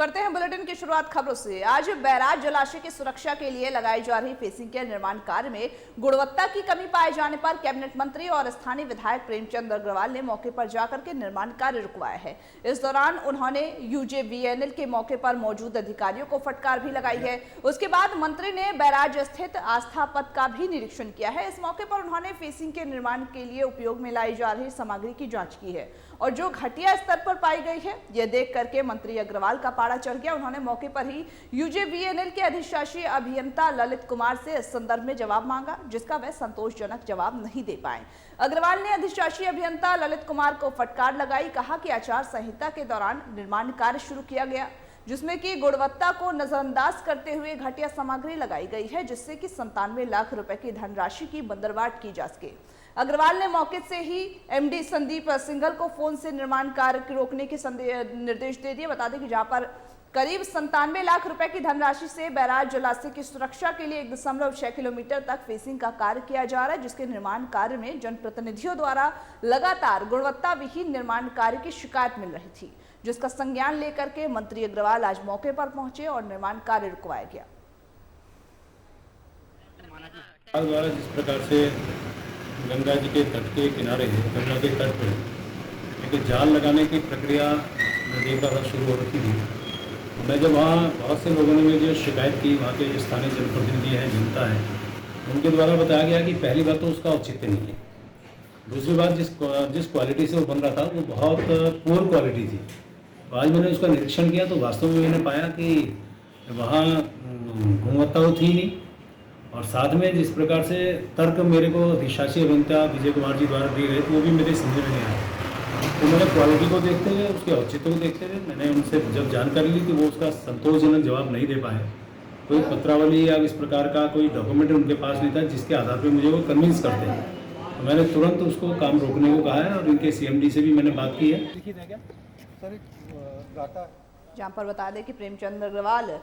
करते हैं बुलेटिन की शुरुआत खबरों से। आज बैराज जलाशय की सुरक्षा के लिए लगाई जा रही फेसिंग के निर्माण कार्य में गुणवत्ता की कमी पाए जाने पर कैबिनेट मंत्री और स्थानीय विधायक प्रेमचंद अग्रवाल ने मौके पर जाकर के निर्माण कार्य रुकवाया है। इस दौरान उन्होंने यूजेवीएनएल के मौके पर मौजूद अधिकारियों को फटकार भी लगाई है। उसके बाद मंत्री ने बैराज स्थित आस्था पथ का भी निरीक्षण किया है। इस मौके पर उन्होंने फेसिंग के निर्माण के लिए उपयोग में लाई जा रही सामग्री की जाँच की है और जो घटिया स्तर पर पाई गई है यह देख करके मंत्री अग्रवाल का पारा चढ़ गया। उन्होंने मौके पर ही यूजेवीएनएल के अधिशासी अभियंता ललित कुमार से इस संदर्भ में जवाब मांगा, जिसका वह संतोषजनक जवाब नहीं दे पाए। अग्रवाल ने अधिशासी अभियंता ललित कुमार को फटकार लगाई, कहा कि आचार संहिता के दौरान निर्माण कार्य शुरू किया गया जिसमें कि गुणवत्ता को नजरअंदाज करते हुए घटिया सामग्री लगाई गई है, जिससे कि 97 लाख रुपए की धनराशि की बंदरबाट की जा सके। अग्रवाल ने मौके से ही एमडी संदीप सिंघल को फोन से निर्माण कार्य रोकने के निर्देश दे दिए। बता दें कि जहां पर करीब 97 लाख रुपए की धनराशि से बैराज जलाशय की सुरक्षा के लिए 1.6 किलोमीटर तक फेसिंग का कार्य किया जा रहा है, जिसके निर्माण कार्य में जनप्रतिनिधियों द्वारा लगातार गुणवत्ता विहीन निर्माण कार्य की शिकायत मिल रही थी, जिसका संज्ञान लेकर के मंत्री अग्रवाल आज मौके पर पहुंचे और निर्माण कार्य रुकवाया गया। द्वारा जिस प्रकार से गंगा जी के तट के किनारे, गंगा के तट पर एक जाल लगाने की प्रक्रिया नदी का शुरू हो रखी थी। मैं जब वहाँ बहुत से लोगों ने मुझे शिकायत की, वहाँ के जो स्थानीय जनप्रतिनिधि हैं, जनता है, उनके द्वारा बताया गया कि पहली बात तो उसका औचित्य नहीं है, दूसरी बात जिस क्वालिटी से वो बन रहा था वो बहुत पुअर क्वालिटी थी। आज मैंने उसका निरीक्षण किया तो वास्तव में मैंने पाया कि वहाँ गुणवत्ता तो थी नहीं, और साथ में जिस प्रकार से तर्क मेरे को अधिशासी अभियंता विजय कुमार जी द्वारा दिए गए तो वो भी मेरे समझ में नहीं आया। तो मैंने क्वालिटी को देखते हुए, उसके औचित्य को देखते हुए मैंने उनसे जब जानकारी ली कि वो उसका संतोषजनक जवाब नहीं दे पाए, कोई पत्रावली या इस प्रकार का कोई डॉक्यूमेंट उनके पास नहीं था जिसके आधार पर मुझे वो कन्विंस करते हैं, तो मैंने तुरंत उसको काम रोकने को कहा है और इनके सीएमडी से भी मैंने बात की है। जहाँ पर बता दें कि प्रेमचंद अग्रवाल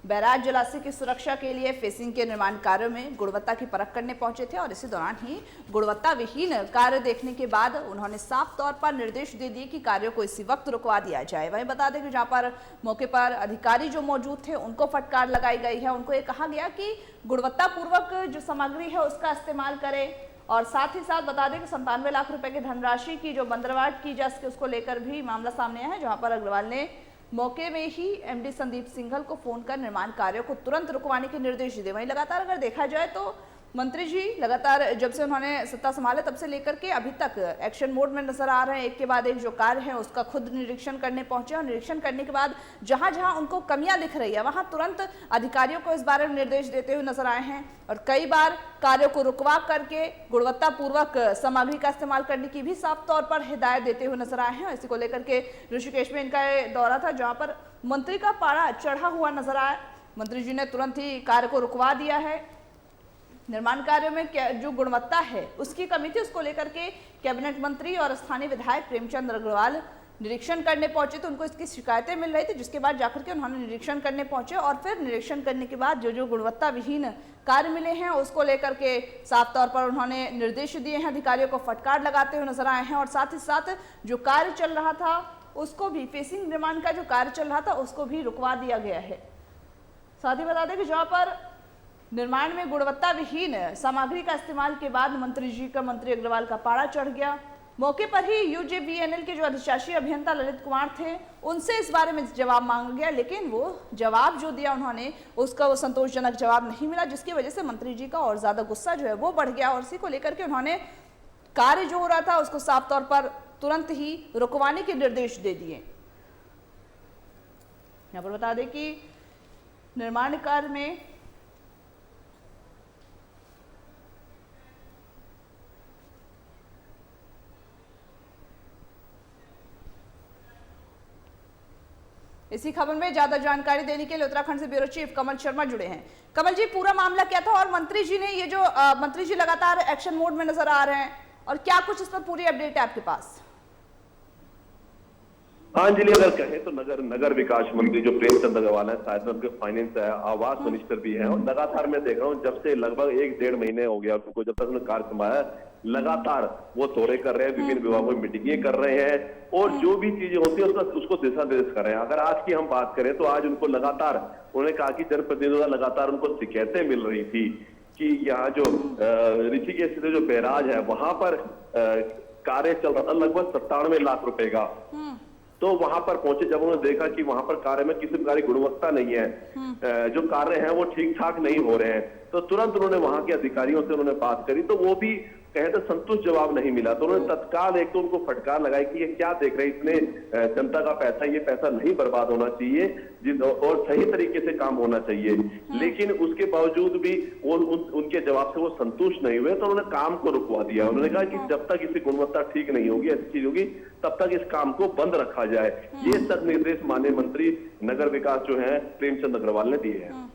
बैराज जलाशय की सुरक्षा के लिए फेसिंग के निर्माण कार्यों में गुणवत्ता की परख करने पहुंचे थे और इसी दौरान ही गुणवत्ता विहीन कार्य देखने के बाद उन्होंने साफ तौर पर निर्देश दे दिए कि कार्यों को इसी वक्त रुकवा दिया जाए। वहीं बता दें कि जहां पर मौके पर अधिकारी जो मौजूद थे उनको फटकार लगाई गई है। उनको ये कहा गया कि गुणवत्ता पूर्वक जो सामग्री है उसका इस्तेमाल करें और साथ ही साथ बता दें कि 97 लाख रुपए की धनराशि की जो बंदरबाट की जा सके उसको लेकर भी मामला सामने आया है, जहां पर अग्रवाल ने मौके में ही एमडी संदीप सिंघल को फोन कर निर्माण कार्यों को तुरंत रुकवाने के निर्देश दिए। वहीं लगातार अगर देखा जाए तो मंत्री जी लगातार जब से उन्होंने सत्ता संभाला तब से लेकर के अभी तक एक्शन मोड में नजर आ रहे हैं। एक के बाद एक जो कार्य है उसका खुद निरीक्षण करने पहुंचे और निरीक्षण करने के बाद जहां जहां उनको कमियां दिख रही है वहां तुरंत अधिकारियों को इस बारे में निर्देश देते हुए नजर आए हैं और कई बार कार्यों को रुकवा करके गुणवत्ता पूर्वक सामग्री का इस्तेमाल करने की भी साफ तौर पर हिदायत देते हुए नजर आए हैं। इसी को लेकर के ऋषिकेश में इनका दौरा था, जहां पर मंत्री का पारा चढ़ा हुआ नजर आया। मंत्री जी ने तुरंत ही कार्य को रुकवा दिया है। निर्माण कार्यों में जो गुणवत्ता है उसकी कमी थी, उसको लेकर के कैबिनेट मंत्री और स्थानीय विधायक प्रेमचंद अग्रवाल निरीक्षण करने पहुंचे तो उनको इसकी शिकायतें मिल रही थी, जिसके बाद जाकर के उन्होंने निरीक्षण करने पहुंचे और फिर निरीक्षण करने के बाद जो गुणवत्ता विहीन कार्य मिले हैं उसको लेकर के साफ तौर पर उन्होंने निर्देश दिए हैं। अधिकारियों को फटकार लगाते हुए नजर आए हैं और साथ ही साथ जो कार्य चल रहा था उसको भी, फेसिंग निर्माण का जो कार्य चल रहा था उसको भी रुकवा दिया गया है। साथ ही बता दें कि जहाँ पर निर्माण में गुणवत्ता विहीन सामग्री का इस्तेमाल के बाद मंत्री अग्रवाल का पारा चढ़ गया। मौके पर ही यूजेवीएनएल के जो अधिशासी अभियंता ललित कुमार थे उनसे इस बारे में जवाब मांगा गया, लेकिन वो जवाब जो दिया उन्होंने उसका वो संतोषजनक जवाब नहीं मिला, जिसकी वजह से मंत्री जी का और ज्यादा गुस्सा जो है वो बढ़ गया और इसी को लेकर के उन्होंने कार्य जो हो रहा था उसको साफ तौर पर तुरंत ही रुकवाने के निर्देश दे दिए। यहाँ पर बता दें कि निर्माण कार्य में इसी खबर में ज्यादा जानकारी देने के लिए उत्तराखंड से ब्यूरो चीफ कमल शर्मा जुड़े हैं। कमल जी, पूरा मामला क्या था और मंत्री जी ने ये जो मंत्री जी लगातार एक्शन मोड में नजर आ रहे हैं और क्या कुछ इस पर पूरी अपडेट है आपके पास? हाँ अंजलि, अगर कहें तो नगर विकास मंत्री जो प्रेमचंद अग्रवाल है, शायद उनके फाइनेंस है, आवास मिनिस्टर भी है और लगातार मैं देख रहा हूँ जब से लगभग 1-1.5 महीने हो गया उनको, जब तक उन्होंने कार्य संभाला लगातार वो दौरे कर रहे हैं, विभिन्न विभागों में मीटिंगें कर रहे हैं और जो भी चीजें होती है उसको दिशा निर्देश कर रहे हैं। अगर आज की हम बात करें तो आज उनको लगातार उन्होंने कहा कि जनप्रतिनिधियों का लगातार उनको शिकायतें मिल रही थी कि यहाँ जो ऋषिकेश से जो बैराज है वहां पर कार्य चल रहा था लगभग 97 लाख रुपए का। तो वहां पर पहुंचे, जब उन्होंने देखा कि वहां पर कार्य में किसी प्रकार की गुणवत्ता नहीं है, जो कार्य हैं वो ठीक ठाक नहीं हो रहे हैं, तो तुरंत उन्होंने वहां के अधिकारियों से उन्होंने बात करी, तो वो भी कहें तो संतुष्ट जवाब नहीं मिला। तो उन्होंने तत्काल एक तो उनको फटकार लगाई कि ये क्या देख रहे हैं, इसमें जनता का पैसा, ये पैसा नहीं बर्बाद होना चाहिए और सही तरीके से काम होना चाहिए। लेकिन उसके बावजूद भी वो उनके जवाब से वो संतुष्ट नहीं हुए, तो उन्होंने काम को रुकवा दिया। उन्होंने कहा कि जब तक इसकी गुणवत्ता ठीक नहीं होगी, ऐसी चीज होगी, तब तक इस काम को बंद रखा जाए। ये सख्त निर्देश माननीय मंत्री नगर विकास जो है प्रेमचंद अग्रवाल ने दिए हैं।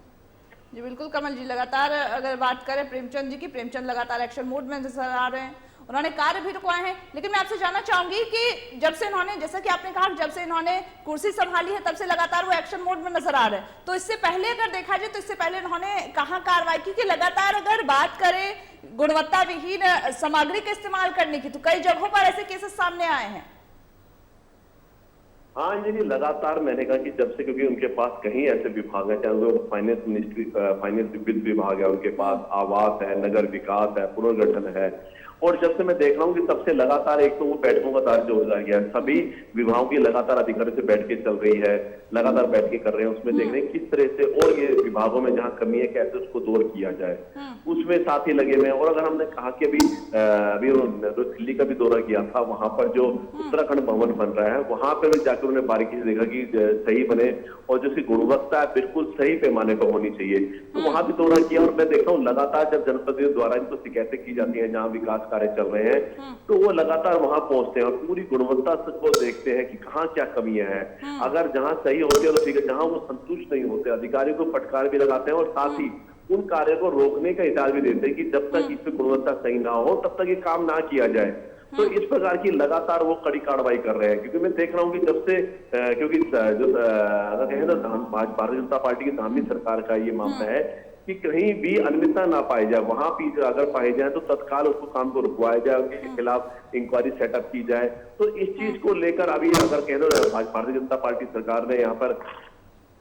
जी बिल्कुल कमल जी, लगातार अगर बात करें प्रेमचंद जी की, प्रेमचंद लगातार एक्शन मोड में नजर आ रहे हैं, उन्होंने कार्य भी रुकवाए हैं। लेकिन मैं आपसे जानना चाहूंगी कि जब से इन्होंने, जैसा कि आपने कहा, जब से इन्होंने कुर्सी संभाली है तब से लगातार वो एक्शन मोड में नजर आ रहे हैं। तो इससे पहले अगर देखा जाए तो इससे पहले इन्होंने कहाँ कार्रवाई की? कि लगातार अगर बात करें गुणवत्ता विहीन सामग्री का इस्तेमाल करने की, तो कई जगहों पर ऐसे केसेस सामने आए हैं। हाँ जी, लगातार मैंने कहा कि जब से, क्योंकि उनके पास कहीं ऐसे विभाग है, चाहे वो फाइनेंस मिनिस्ट्री, फाइनेंस वित्त विभाग है, उनके पास आवास है, नगर विकास है, पुनर्गठन है, और जब से मैं देख रहा हूँ कि तब से लगातार एक तो वो बैठकों का दौर जो हो गया है, सभी विभागों की लगातार अधिकारियों से बैठ के चल रही है, लगातार बैठ के कर रहे हैं, उसमें देख रहे हैं किस तरह से और ये विभागों में जहाँ कमी है कैसे उसको दूर किया जाए, उसमें साथ ही लगे हुए हैं। और अगर हमने कहा कि अभी दिल्ली का भी दौरा किया था, वहां पर जो उत्तराखंड भवन बन रहा है वहां पर भी जाकर उन्होंने बारीकी से देखा कि सही बने और जो उसकी गुणवत्ता है बिल्कुल सही पैमाने पर होनी चाहिए, तो वहां भी दौरा किया। और मैं देखता हूँ लगातार जब जनप्रतिनिधियों द्वारा इनको शिकायतें की जाती है जहाँ विकास कार्य चल रहे हैं, तो वो लगातार वहां पहुंचते हैं और पूरी गुणवत्ता को देखते हैं कि कहाँ क्या कमियां हैं। अगर जहां सही होती है तो ठीक है, जहां वो संतुष्ट नहीं होते अधिकारियों को फटकार भी लगाते हैं और साथ ही उन कार्यों को रोकने का हिदायत भी देते हैं कि जब तक इसमें गुणवत्ता सही ना हो तब तक ये काम ना किया जाए। तो इस प्रकार की लगातार वो कड़ी कार्रवाई कर रहे हैं, क्योंकि मैं देख रहा हूँ कि जब से क्योंकि जो अगर कहें तो भारतीय जनता पार्टी की धामी सरकार का ये मामला है कि कहीं भी अनियमितता ना पाई जाए, वहां भी अगर पाई जाए तो तत्काल उसको काम को रुकवाया जाए, उनके खिलाफ इंक्वायरी सेटअप की जाए। तो इस चीज को लेकर अभी अगर कह दो भारतीय जनता पार्टी सरकार ने यहाँ पर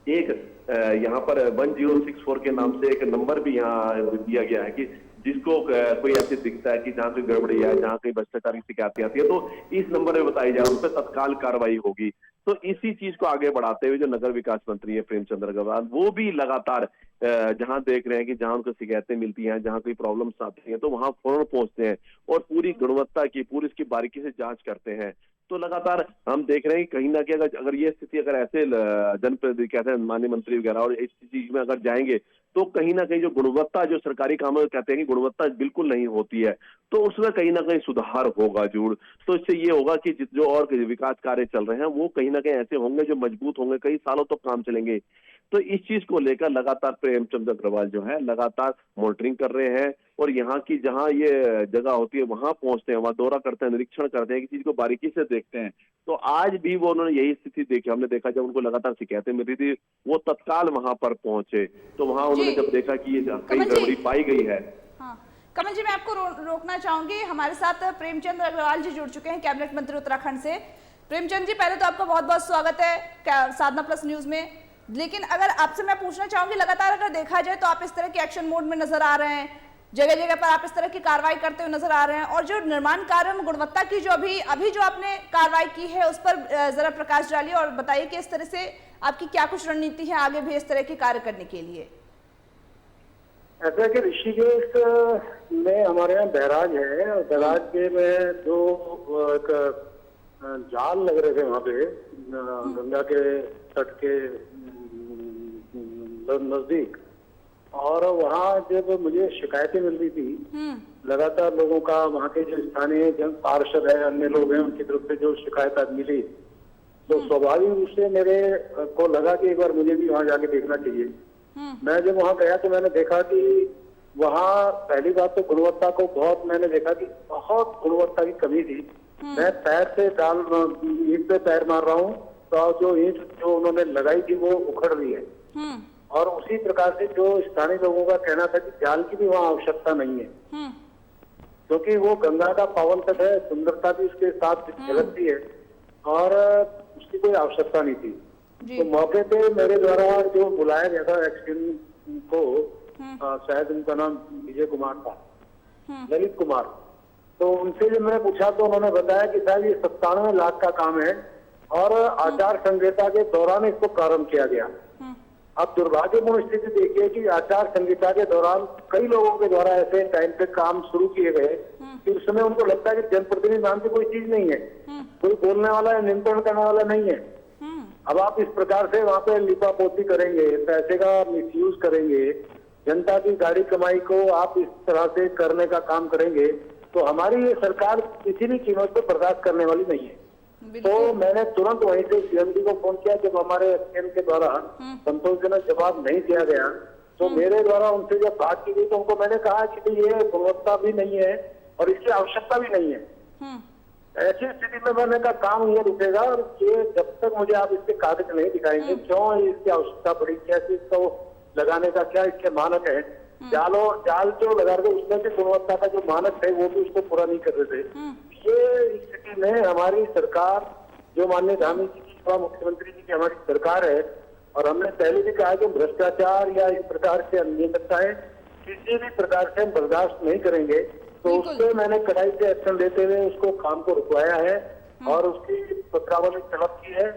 1064 के नाम से एक नंबर भी यहाँ दिया गया है कि जिसको कोई ऐसे दिखता है कि जहाँ कोई गड़बड़ी है, जहाँ कोई भ्रष्टाचार की शिकायतें आती है, तो इस नंबर में बताई जाए, उस पर तत्काल कार्रवाई होगी। तो इसी चीज को आगे बढ़ाते हुए जो नगर विकास मंत्री है प्रेमचंद अग्रवाल, वो भी लगातार जहां देख रहे हैं कि जहां उनको शिकायतें मिलती हैं, जहां कोई प्रॉब्लम्स आती हैं, तो वहां फौरन पहुंचते हैं और पूरी गुणवत्ता की पूरी इसकी बारीकी से जांच करते हैं। तो लगातार हम देख रहे हैं कि कहीं ना कहीं अगर ये स्थिति अगर ऐसे जनप्रतिनिधि कहते हैं माननीय मंत्री वगैरह और इस चीज में अगर जाएंगे तो कहीं ना कहीं जो गुणवत्ता, जो सरकारी कामों में कहते हैं कि गुणवत्ता बिल्कुल नहीं होती है, तो उसमें कहीं ना कहीं सुधार होगा जरूर। तो इससे ये होगा कि जो और विकास कार्य चल रहे हैं वो कहीं ना कहीं ऐसे होंगे जो मजबूत होंगे, कई सालों तक काम चलेंगे। तो इस चीज को लेकर लगातार प्रेमचंद अग्रवाल जो है लगातार मॉनिटरिंग कर रहे हैं और यहाँ की जहाँ ये जगह होती है वहां पहुंचते हैं, वहां दौरा करते हैं, निरीक्षण करते हैं, किसी चीज को बारीकी से देखते हैं। तो आज भी वो उन्होंने यही स्थिति देखी, हमने देखा जब उनको लगातार शिकायतें मिल रही थी वो तत्काल वहां पर पहुंचे, तो वहां उन्होंने जब देखा कि ये कहीं गड़बड़ी पाई गई है। हाँ। कमल जी, मैं आपको रोकना चाहूंगी, हमारे साथ प्रेमचंद अग्रवाल जी जुड़ चुके हैं, कैबिनेट मंत्री उत्तराखंड से। प्रेमचंद जी, पहले तो आपका बहुत बहुत स्वागत है साधना प्लस न्यूज में। लेकिन अगर आपसे मैं पूछना चाहूंगी, लगातार अगर देखा जाए तो आप इस तरह के एक्शन मोड में नजर आ रहे हैं, जगह जगह पर आप इस तरह की कार्रवाई करते हुए नजर आ रहे हैं, और जो निर्माण कार्य में गुणवत्ता की जो अभी जो आपने कार्रवाई की है उस पर जरा प्रकाश डालिए और बताइए कि इस तरह से आपकी क्या कुछ रणनीति है आगे भी इस तरह की कार्य करने के लिए। ऐसा कि ऋषिकेश में हमारे यहाँ बैराज है और बैराज के में दो जाल लग रहे थे वहाँ पे गंगा के तट के नजदीक, और वहाँ जब मुझे शिकायतें मिल रही थी लगातार लोगों का, वहाँ के जो स्थानीय जन पार्षद है, अन्य लोग हैं, उनकी तरफ से जो शिकायत मिली, तो स्वाभाविक रूप से मेरे को लगा कि एक बार मुझे भी वहाँ जाके देखना चाहिए। मैं जब वहाँ गया तो मैंने देखा कि वहाँ पहली बात तो गुणवत्ता को बहुत, मैंने देखा कि बहुत गुणवत्ता की कमी थी। मैं पैर से ईंट पे पैर मार रहा हूँ तो जो ईंट जो उन्होंने लगाई थी वो उखड़ रही है, और उसी प्रकार से जो स्थानीय लोगों का कहना था कि जाल की भी वहाँ आवश्यकता नहीं है। क्योंकि वो गंगा का पावन तट है, सुंदरता भी उसके साथ झलकती है और उसकी कोई आवश्यकता नहीं थी। तो मौके पे मेरे द्वारा जो बुलाया गया था एक्सटेंशन को, शायद उनका नाम विजय कुमार था, ललित कुमार, तो उनसे जब मैंने पूछा तो उन्होंने बताया कि साहब ये 97 लाख का काम है और आचार संहिता के दौरान इसको प्रारंभ किया गया। अब दुर्भाग्यपूर्ण स्थिति देखिए कि आचार संहिता के दौरान कई लोगों के द्वारा ऐसे टाइम पे काम शुरू किए गए कि उस समय उनको लगता है कि जनप्रतिनिधि नाम की कोई चीज नहीं है, कोई बोलने वाला या नियंत्रण करने वाला नहीं है। अब आप इस प्रकार से वहाँ पे लिपापोती करेंगे, पैसे का मिसयूज करेंगे, जनता की गाड़ी कमाई को आप इस तरह से करने का काम करेंगे, तो हमारी ये सरकार किसी भी कीमत पर बर्दाश्त करने वाली नहीं है। तो मैंने तुरंत वहीं से सीएमडी को फोन किया। जब हमारे एसडीएम के द्वारा संतोषजनक जवाब नहीं दिया गया तो मेरे द्वारा उनसे जब बात की गई तो उनको मैंने कहा कि ये गुणवत्ता भी नहीं है और इसकी आवश्यकता भी नहीं है। ऐसी स्थिति में मैंने कहा काम ये रुकेगा और ये जब तक मुझे आप इसके कागज नहीं दिखाएंगे, क्यों इसकी आवश्यकता पड़ी, कैसे इसको लगाने का क्या इसके मानक है, जाल जो लगा रहे थे उसमें भी गुणवत्ता का जो मानक है वो भी उसको पूरा नहीं कर रहे थे। ये स्थिति में हमारी सरकार, जो माननीय धामी जी की, मुख्यमंत्री जी की हमारी सरकार है, और हमने पहले भी कहा कि भ्रष्टाचार या इस प्रकार से अनियमितताएं किसी भी प्रकार से हम बर्दाश्त नहीं करेंगे। तो उस पर मैंने कड़ाई से एक्शन लेते हुए उसको काम को रुकवाया है और उसकी पत्रावली तलब की है।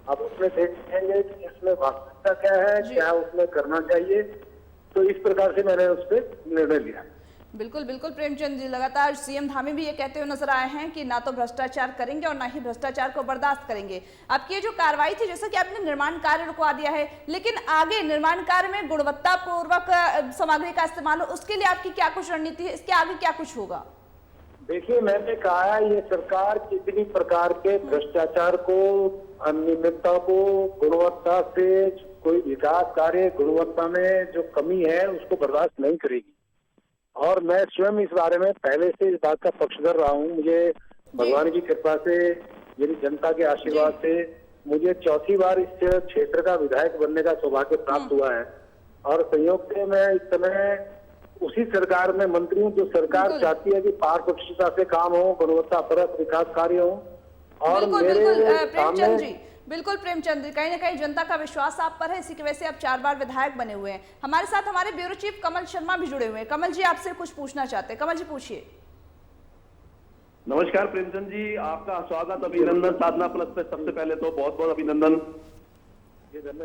अब उसमें देखेंगे कि इसमें वास्तविकता क्या है, क्या उसमें करना चाहिए। तो इस प्रकार से मैंने उस पर निर्णय लिया। बिल्कुल बिल्कुल प्रेमचंद जी, लगातार सीएम धामी भी ये कहते हुए नजर आए हैं कि ना तो भ्रष्टाचार करेंगे और ना ही भ्रष्टाचार को बर्दाश्त करेंगे। आपकी ये जो कार्रवाई थी, जैसा कि आपने निर्माण कार्य रुकवा दिया है, लेकिन आगे निर्माण कार्य में गुणवत्ता पूर्वक सामग्री का इस्तेमाल हो, उसके लिए आपकी क्या कुछ रणनीति है, इसके आगे क्या कुछ होगा? देखिए, मैंने कहा है ये सरकार किसी भी प्रकार के भ्रष्टाचार को, अनियमितता को, गुणवत्ता से कोई विकास कार्य, गुणवत्ता में जो कमी है उसको बर्दाश्त नहीं करेगी। और मैं स्वयं इस बारे में पहले से इस बात का पक्षधर रहा हूँ। मुझे भगवान की कृपा से, मेरी जनता के आशीर्वाद से मुझे 4थी बार इस क्षेत्र का विधायक बनने का सौभाग्य प्राप्त हुआ है और संयोग से मैं इस समय उसी सरकार में मंत्री हूँ जो सरकार चाहती है कि पारदर्शिता से काम हो, गुणवत्तापरक विकास कार्य हो। और बिल्कुल प्रेमचंद जी, कहीं ना कहीं जनता का विश्वास आप पर है, इसी की वजह से आप 4 बार विधायक बने हुए हैं। हमारे साथ हमारे ब्यूरो चीफ कमल शर्मा भी जुड़े हुए हैं। कमल जी, आपसे कुछ पूछना चाहते हैं। कमल जी, पूछिए। नमस्कार प्रेमचंद जी, आपका स्वागत, अभिनंदन साधना प्लस पे। सबसे पहले तो बहुत बहुत अभिनंदन।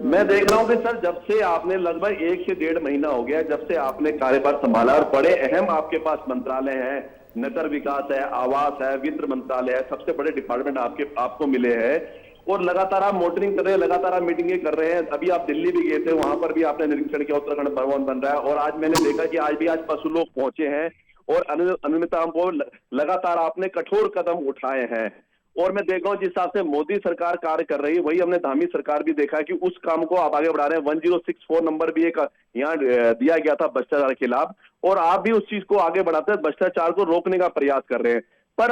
मैं देख रहा हूँ कि सर, जब से आपने लगभग 1 से 1.5 महीना हो गया जब से आपने कार्यभार संभाला और बड़े अहम आपके पास मंत्रालय है, नगर विकास है, आवास है, वित्त मंत्रालय है, सबसे बड़े डिपार्टमेंट आपको मिले हैं और लगातार आप मॉनिटरिंग कर रहे हैं, लगातार आप मीटिंगें कर रहे हैं। अभी आप दिल्ली भी गए थे, वहां पर भी आपने निरीक्षण किया, उत्तराखंड भवन बन रहा है और आज मैंने देखा कि आज पशु लोग पहुंचे हैं और अनियमितताओं को लगातार आपने कठोर कदम उठाए हैं। और मैं देख रहा हूँ जिस हिसाब से मोदी सरकार कार्य कर रही है, वही हमने धामी सरकार भी देखा है कि उस काम को आप आगे बढ़ा रहे हैं। 1064 नंबर भी एक यहाँ दिया गया था भ्रष्टाचार के खिलाफ, और आप भी उस चीज को आगे बढ़ाते हैं, भ्रष्टाचार को रोकने का प्रयास कर रहे हैं। पर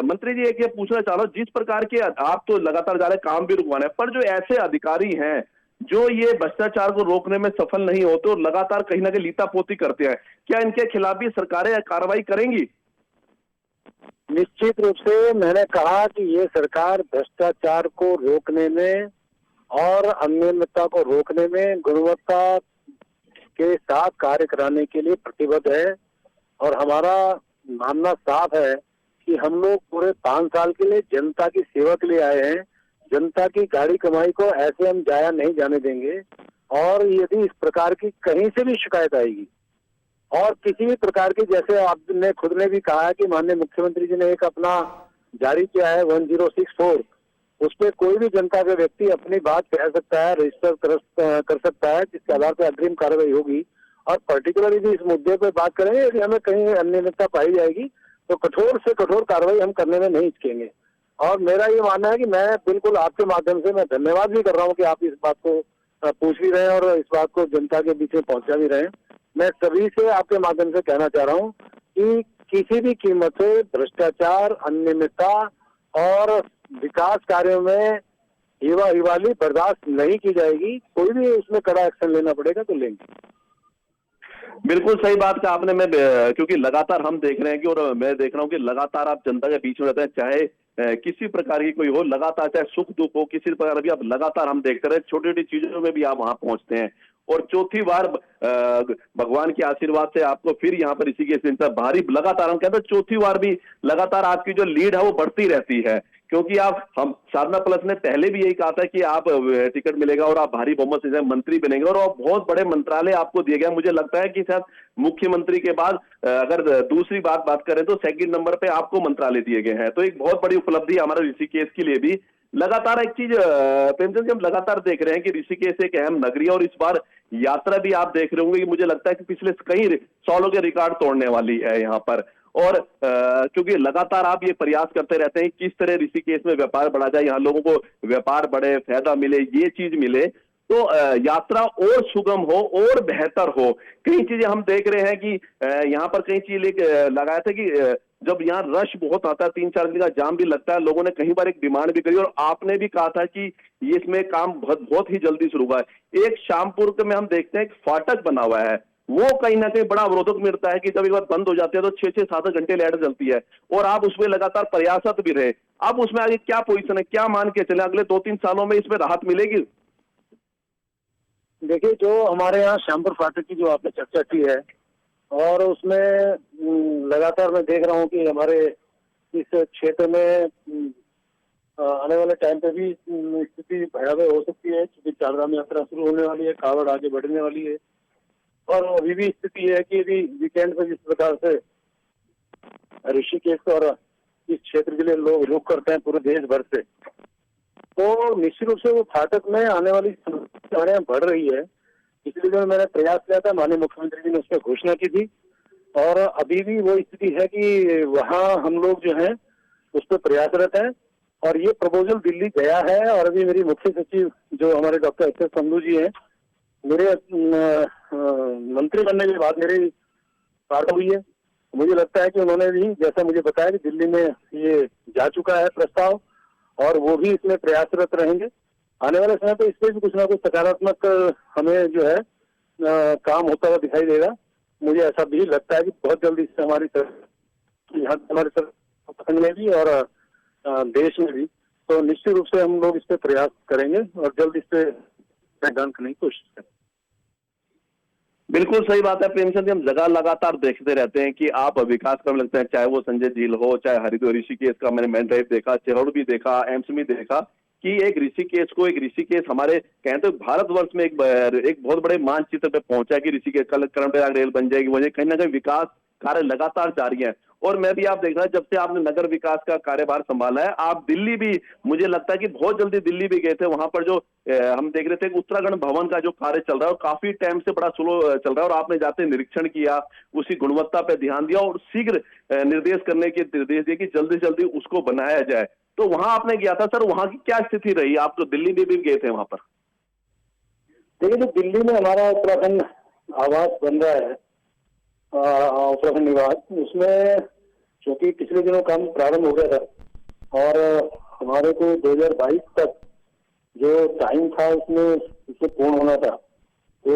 मंत्री जी, एक ये पूछना चाह रहा हूँ, जिस प्रकार के आप तो लगातार जा रहे काम भी रुकवाना है, पर जो ऐसे अधिकारी हैं जो ये भ्रष्टाचार को रोकने में सफल नहीं होते और लगातार कहीं ना कहीं लीतापोती करते हैं, क्या इनके खिलाफ भी सरकारें कार्रवाई करेंगी? निश्चित रूप से मैंने कहा कि ये सरकार भ्रष्टाचार को रोकने में और अनियमितता को रोकने में, गुणवत्ता के साथ कार्य कराने के लिए प्रतिबद्ध है। और हमारा मानना साफ है कि हम लोग पूरे 5 साल के लिए जनता की सेवा के लिए आए हैं। जनता की गाड़ी कमाई को ऐसे हम जाया नहीं जाने देंगे। और यदि इस प्रकार की कहीं से भी शिकायत आएगी और किसी भी प्रकार की, जैसे आपने खुद ने भी कहा है कि माननीय मुख्यमंत्री जी ने एक अपना जारी किया है 1064, उस पर कोई भी जनता के व्यक्ति अपनी बात कह सकता है, रजिस्टर कर सकता है, जिसके आधार पर अग्रिम कार्रवाई होगी। और पर्टिकुलरली भी इस मुद्दे पर बात करेंगे, यदि हमें कहीं अनियमितता पाई जाएगी तो कठोर से कठोर कार्रवाई हम करने में नहीं हिचकेंगे। और मेरा ये मानना है कि मैं बिल्कुल आपके माध्यम से मैं धन्यवाद भी कर रहा हूँ कि आप इस बात को पूछ भी रहे हैं और इस बात को जनता के बीच में पहुंचा भी रहे हैं। मैं सभी से आपके माध्यम से कहना चाह रहा हूँ कि किसी भी कीमत से भ्रष्टाचार, अनियमितता और विकास कार्यों में हिवाली बर्दाश्त नहीं की जाएगी। कोई भी उसमें कड़ा एक्शन लेना पड़ेगा तो लेंगे। बिल्कुल सही बात कहा आपने। मैं क्योंकि लगातार हम देख रहे हैं कि, और मैं देख रहा हूँ कि लगातार आप जनता के बीच में रहते हैं, चाहे किसी प्रकार की कोई हो, लगातार चाहे सुख दुख हो, किसी प्रकार भी आप लगातार हम देखते रहे, छोटी छोटी चीजों में भी आप वहां पहुंचते हैं। और चौथी बार भगवान के आशीर्वाद से आपको फिर यहाँ पर ऋषिकेश भारी लगातार, हम कहते हैं चौथी बार भी लगातार आपकी जो लीड है वो बढ़ती रहती है। क्योंकि आप, हम साधना प्लस ने पहले भी यही कहा था कि आप टिकट मिलेगा और आप भारी बहुमत से मंत्री बनेंगे, और आप बहुत बड़े मंत्रालय आपको दिए गए। मुझे लगता है कि शायद मुख्यमंत्री के बाद अगर दूसरी बात करें तो सेकंड नंबर पे आपको मंत्रालय दिए गए हैं। तो एक बहुत बड़ी उपलब्धि हमारे ऋषिकेश के लिए भी। लगातार एक चीज प्रेमचंद जी, हम लगातार देख रहे हैं कि ऋषिकेश एक अहम नगरी है, और इस बार यात्रा भी आप देख रहे होंगे कि मुझे लगता है कि पिछले कई सालों के रिकॉर्ड तोड़ने वाली है यहाँ पर। और क्योंकि लगातार आप ये प्रयास करते रहते हैं किस तरह ऋषिकेश में व्यापार बढ़ा जाए, यहाँ लोगों को व्यापार बढ़े, फायदा मिले, ये चीज मिले, तो यात्रा और सुगम हो और बेहतर हो। कई चीजें हम देख रहे हैं कि यहाँ पर कई चीज लगाया था कि जब यहाँ रश बहुत आता है, 3-4 दिन का जाम भी लगता है, लोगों ने कई बार एक डिमांड भी करी, और आपने भी कहा था कि इसमें काम बहुत ही जल्दी शुरू हुआ है। एक शामपुर में हम देखते हैं एक फाटक बना हुआ है, वो कहीं ना कहीं बड़ा अवरोधक मिलता है कि जब एक बार बंद हो जाती है तो 6-7 घंटे लाइट जलती है, और आप उसमें लगातार प्रयासरत भी रहे। अब उसमें आगे क्या पोजीशन है, क्या मान के चले अगले 2-3 सालों में इसमें राहत मिलेगी? देखिए, जो हमारे यहाँ श्यामपुर फाटक की जो आपने चर्चा की है, और उसमें लगातार मैं देख रहा हूँ कि हमारे इस क्षेत्र में आने वाले टाइम पे भी स्थिति भयावह हो सकती है, क्योंकि चारधाम यात्रा शुरू होने वाली है, कांवड़ आगे बढ़ने वाली है, और अभी भी स्थिति है कि यदि वीकेंड पर जिस प्रकार से ऋषिकेश और इस क्षेत्र के लिए लोग रुक करते हैं पूरे देश भर से, तो निश्चित रूप से वो फाटक में आने वाली समस्याएं बढ़ रही है। इसलिए जो मैंने प्रयास किया था, माननीय मुख्यमंत्री जी ने उस पर घोषणा की थी, और अभी भी वो स्थिति है कि वहाँ हम लोग जो है उस पर प्रयासरत हैं। और ये प्रपोजल दिल्ली गया है, और अभी मेरी मुख्य सचिव जो हमारे डॉक्टर एस एस संधू जी हैं, मेरे मंत्री बनने के बाद मेरी बात हुई है। मुझे लगता है कि उन्होंने भी जैसा मुझे बताया कि दिल्ली में ये जा चुका है प्रस्ताव, और वो भी इसमें प्रयासरत रहेंगे। आने वाले समय पे इस पर भी कुछ ना कुछ सकारात्मक हमें जो है काम होता हुआ दिखाई देगा। मुझे ऐसा भी लगता है कि बहुत जल्दी से हमारी यहाँ हमारे प्रखंड में भी और देश में भी, तो निश्चित रूप से हम लोग इस पे प्रयास करेंगे और जल्द इस पे मैदान करने की कोशिश करेंगे। बिल्कुल सही बात है प्रेमचंद जी, हम जगह लगातार देखते रहते हैं कि आप विकास क्रम लगते हैं, चाहे वो संजय झील हो, चाहे हरिद्वार ऋषिकेश का मैंने मेन ड्राइव देखा, चेहड़ भी देखा, एम्स भी देखा, कि एक ऋषिकेश हमारे कहते हैं भारतवर्ष में एक बहुत बड़े मानचित्र पे पहुंचा है कि ऋषिकेश कल कर्णप्रयाग रेल बन जाएगी, वजह कहीं ना कहीं विकास कार्य लगातार जारी है। और मैं भी आप देख रहा है जब से आपने नगर विकास का कार्यभार संभाला है, आप दिल्ली भी, मुझे लगता है कि बहुत जल्दी दिल्ली भी गए थे, वहां पर जो हम देख रहे थे उत्तराखंड भवन का जो कार्य चल रहा है काफी टाइम से बड़ा स्लो चल रहा है, और आपने जाते निरीक्षण किया, उसकी गुणवत्ता पे ध्यान दिया और शीघ्र निर्देश करने के निर्देश दिए कि जल्दी से जल्दी उसको बनाया जाए। तो वहां आपने गया था सर, वहां की क्या स्थिति रही? आप तो दिल्ली में भी गए थे वहां पर। देखिए, जो दिल्ली में हमारा उत्तराखंड आवास बन रहा है, उत्तराखंड निवास, उसमें क्योंकि पिछले दिनों काम प्रारंभ हो गया था और हमारे को 2022 तक जो टाइम था उसमें उसे पूर्ण होना था। तो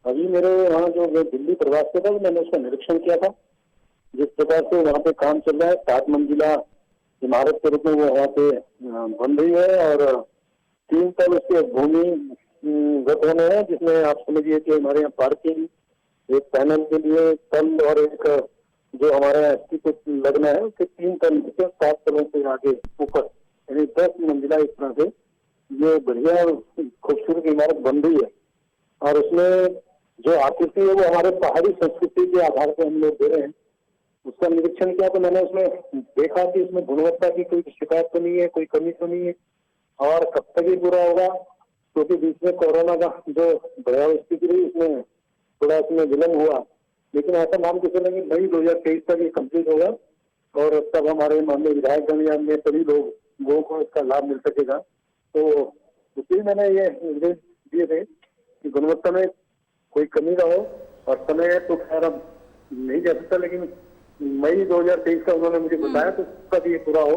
अभी मेरे वहाँ जो दिल्ली प्रवास पे था, मैंने उसका निरीक्षण किया था। जिस प्रकार से वहाँ पे काम चल रहा है, 7 मंजिला इमारत के रूप में वो वहाँ पे बन रही है, और 3 तल उसके भूमिगत होने हैं, जिसमें आप समझिए कि हमारे यहाँ पार्किंग, एक पैनल के लिए तल, और एक जो हमारे यहाँ एसटी को लगना है उसके 3 तल, 7 तलों से आगे ऊपर, यानी 10 मंजिला इस तरह से ये बढ़िया खूबसूरत इमारत बन रही है। और उसमें जो आकृति है वो हमारे पहाड़ी संस्कृति के आधार पर हम लोग दे रहे हैं। उसका निरीक्षण किया तो मैंने उसमें देखा कि इसमें गुणवत्ता की कोई शिकायत तो नहीं है, कोई कमी तो नहीं है, और कब तक ही पूरा होगा, क्योंकि बीच में कोरोना का जो भयावह स्थिति रही उसमें थोड़ा इसमें विलम्ब हुआ, लेकिन ऐसा मान के चलेंगे मई 2023 तक ये कंप्लीट होगा, और तब हमारे माननीय विधायकगण या अन्य सभी लोगों को इसका लाभ मिल सकेगा। तो उसमें मैंने ये निर्देश दिए थे कि गुणवत्ता में कोई कमी ना हो, और समय तो खैर अब नहीं जा सकता, लेकिन मई 2023 का उन्होंने मुझे बताया, तो तब ये पूरा हो,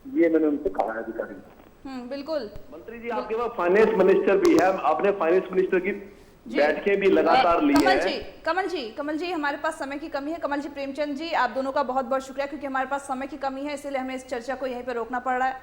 ये मैंने उनसे कहा है अधिकारी। बिल्कुल। मंत्री जी, आपके पास फाइनेंस मिनिस्टर भी है, आपने फाइनेंस मिनिस्टर की बैठकें भी लगातार ली कमल है। जी, कमल जी हमारे पास समय की कमी है। कमल जी, प्रेमचंद जी, आप दोनों का बहुत बहुत शुक्रिया, क्योंकि हमारे पास समय की कमी है, इसलिए हमें इस चर्चा को यहीं पर रोकना पड़ रहा है।